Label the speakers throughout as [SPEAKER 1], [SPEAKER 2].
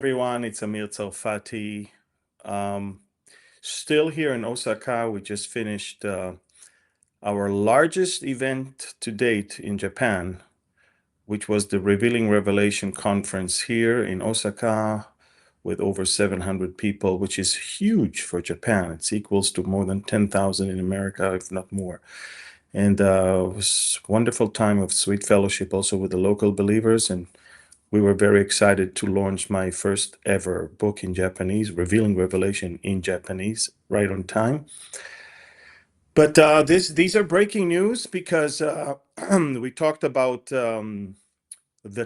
[SPEAKER 1] Everyone, it's Amir Tsarfati. Um, Still here in Osaka. We just finished our largest event to date in Japan, which was the Revealing Revelation conference here in Osaka with over 700 people, which is huge for Japan. It's equals to more than 10,000 in America, if not more. And it was a wonderful time of sweet fellowship also with the local believers. And we were very excited to launch my first ever book in Japanese, Revealing Revelation in Japanese, right on time. But these are breaking news because we talked about the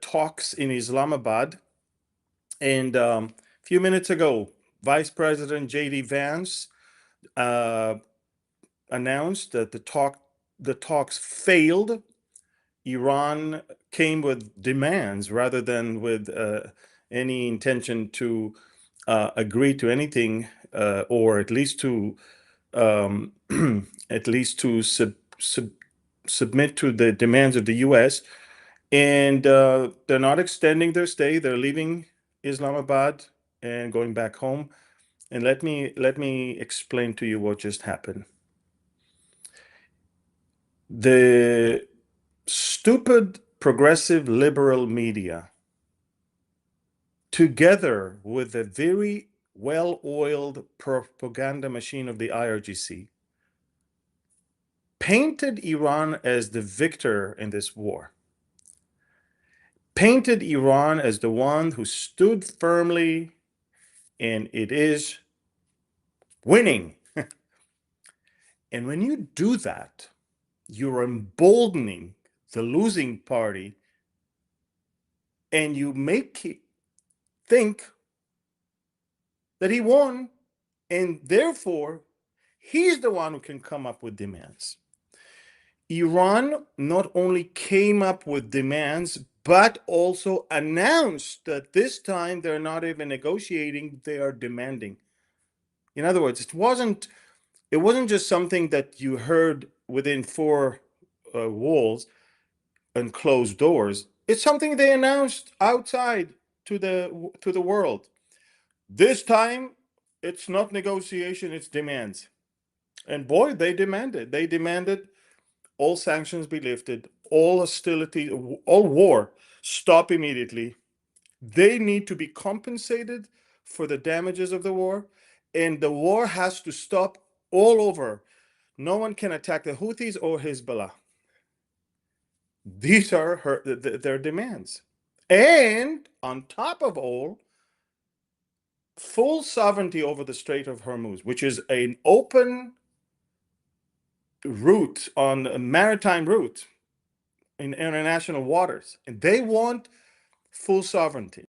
[SPEAKER 1] talks in Islamabad. And a few minutes ago, Vice President J.D. Vance uh, announced that the talks failed. Iran came with demands rather than with any intention to agree to anything, or at least to um, at least to submit to the demands of the U.S. And they're not extending their stay. They're leaving Islamabad and going back home. And let me explain to you what just happened. The stupid progressive liberal media, together with the very well-oiled propaganda machine of the IRGC, painted Iran as the victor in this war, painted Iran as the one who stood firmly, and it is winning. And when you do that, you're emboldening the losing party, and you make it think that he won, and therefore he's the one who can come up with demands. Iran not only came up with demands, but also announced that this time they're not even negotiating, they are demanding. In other words, it wasn't just something that you heard within four walls and closed doors. It's something they announced outside to the world. This time, it's not negotiation; it's demands. And boy, they demanded. They demanded all sanctions be lifted, all hostility, all war stop immediately. They need to be compensated for the damages of the war, and the war has to stop all over. No one can attack the Houthis or Hezbollah. These are their demands. And on top of all, full sovereignty over the Strait of Hormuz, which is an open route on a maritime route in international waters. And they want full sovereignty.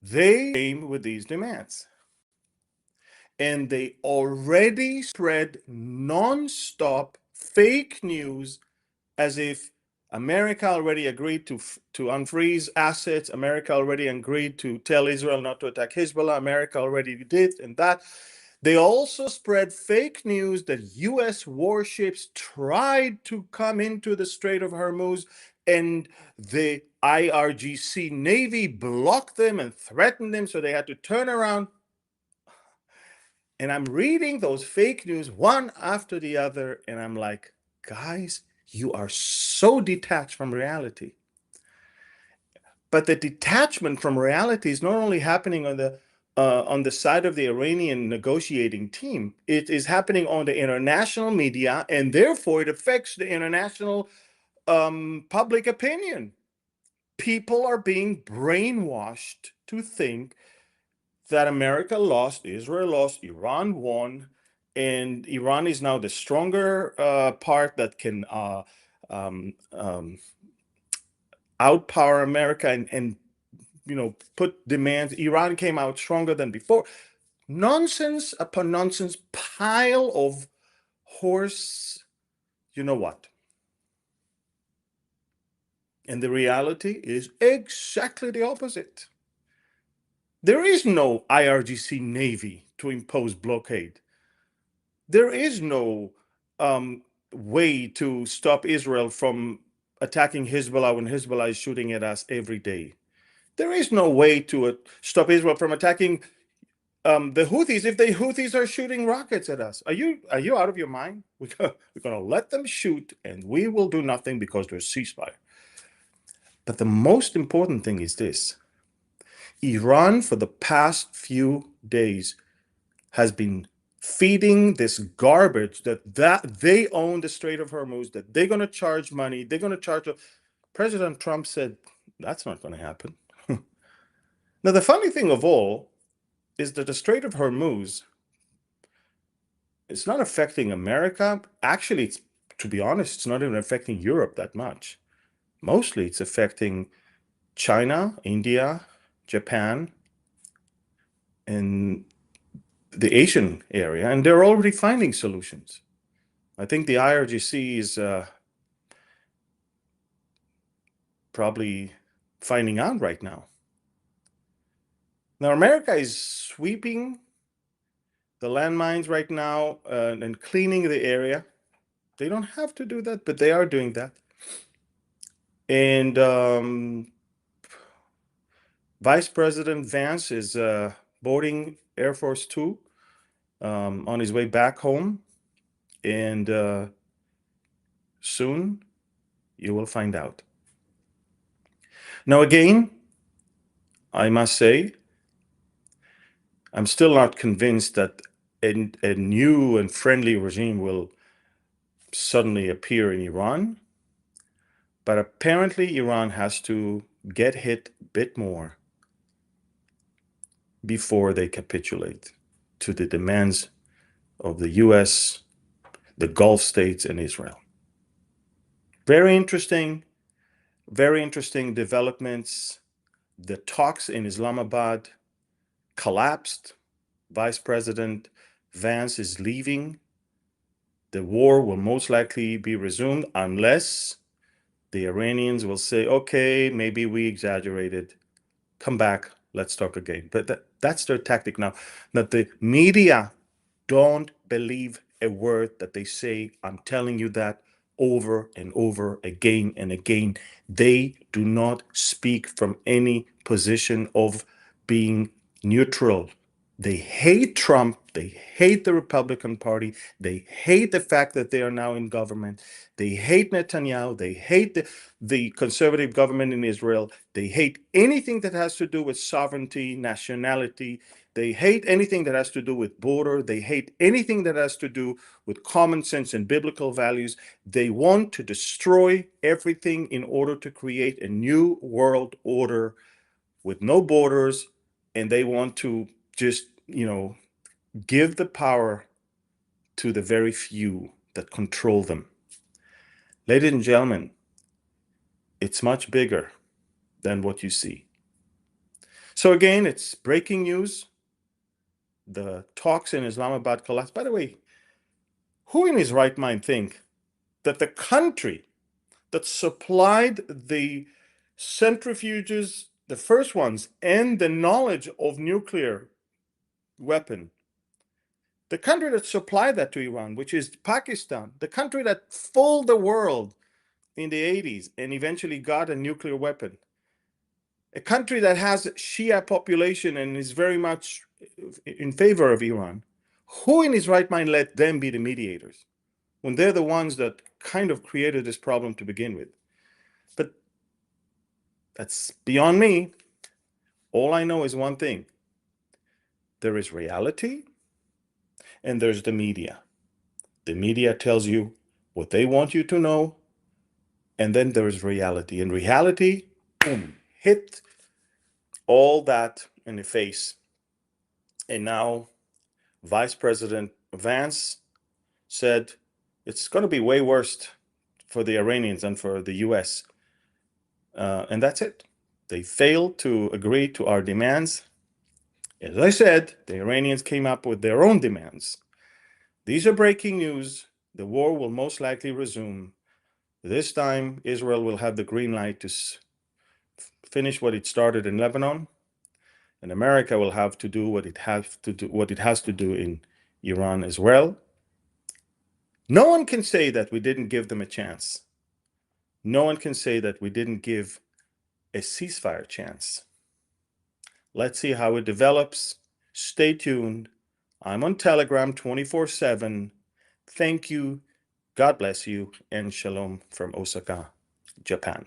[SPEAKER 1] They came with these demands. And they already spread non-stop fake news as if America already agreed to unfreeze assets. America already agreed to tell Israel not to attack Hezbollah. America already did and that. They also spread fake news that U.S. warships tried to come into the Strait of Hormuz, and the IRGC Navy blocked them and threatened them, so they had to turn around. And I'm reading those fake news one after the other, and I'm like, guys, you are so detached from reality. But the detachment from reality is not only happening on the side of the Iranian negotiating team, it is happening on the international media, and therefore it affects the international public opinion. People are being brainwashed to think that America lost, Israel lost, Iran won, and Iran is now the stronger part that can outpower America and put demands. Iran came out stronger than before. Nonsense upon nonsense, pile of horse. You know what? And the reality is exactly the opposite. There is no IRGC Navy to impose blockade. There is no way to stop Israel from attacking Hezbollah when Hezbollah is shooting at us every day. There is no way to stop Israel from attacking the Houthis if the Houthis are shooting rockets at us. Are you out of your mind? We're going to let them shoot, and we will do nothing because there's ceasefire. But the most important thing is this. Iran, for the past few days, has been feeding this garbage that they own the Strait of Hormuz, that they're going to charge money, they're going to charge. President Trump said, that's not going to happen. Now, the funny thing of all is that the Strait of Hormuz, it's not affecting America. Actually, to be honest, it's not even affecting Europe that much. Mostly it's affecting China, India, Japan, and the Asian area, and they're already finding solutions. I think the IRGC is probably finding out right now. Now, America is sweeping the landmines right now and cleaning the area. They don't have to do that, but they are doing that. And Vice President Vance is boarding Air Force Two on his way back home. And soon you will find out. Now, again, I must say, I'm still not convinced that a new and friendly regime will suddenly appear in Iran. But apparently, Iran has to get hit a bit more before they capitulate to the demands of the US, the Gulf states, and Israel. Very interesting developments. The talks in Islamabad collapsed. Vice President Vance is leaving. The war will most likely be resumed unless the Iranians will say, okay, maybe we exaggerated. Come back, let's talk again. But that's their tactic now. That the media don't believe a word that they say. I'm telling you that over and over again and again. They do not speak from any position of being neutral. They hate Trump. They hate the Republican Party. They hate the fact that they are now in government. They hate Netanyahu. They hate the conservative government in Israel. They hate anything that has to do with sovereignty, nationality. They hate anything that has to do with border. They hate anything that has to do with common sense and biblical values. They want to destroy everything in order to create a new world order with no borders. And they want to just, give the power to the very few that control them. Ladies and gentlemen, it's much bigger than what you see. So again, it's breaking news. The talks in Islamabad collapsed. By the way, who in his right mind think that the country that supplied the centrifuges, the first ones, and the knowledge of nuclear weapon, the country that supplied that to Iran, which is Pakistan, the country that fooled the world in the 80s and eventually got a nuclear weapon, a country that has a Shia population and is very much in favor of Iran, who in his right mind let them be the mediators when they're the ones that kind of created this problem to begin with? But that's beyond me. All I know is one thing. There is reality and there's the media. The media tells you what they want you to know, and then there's reality. And reality, boom, hit all that in the face. And now Vice President Vance said it's going to be way worse for the Iranians than for the US. And that's it. They failed to agree to our demands. As I said, the Iranians came up with their own demands. These are breaking news. The war will most likely resume. This time, Israel will have the green light to finish what it started in Lebanon, and America will have to do what it has to do in Iran as well. No one can say that we didn't give them a chance. No one can say that we didn't give a ceasefire chance. Let's see how it develops. Stay tuned. I'm on Telegram 24/7. Thank you. God bless you, and shalom from Osaka, Japan.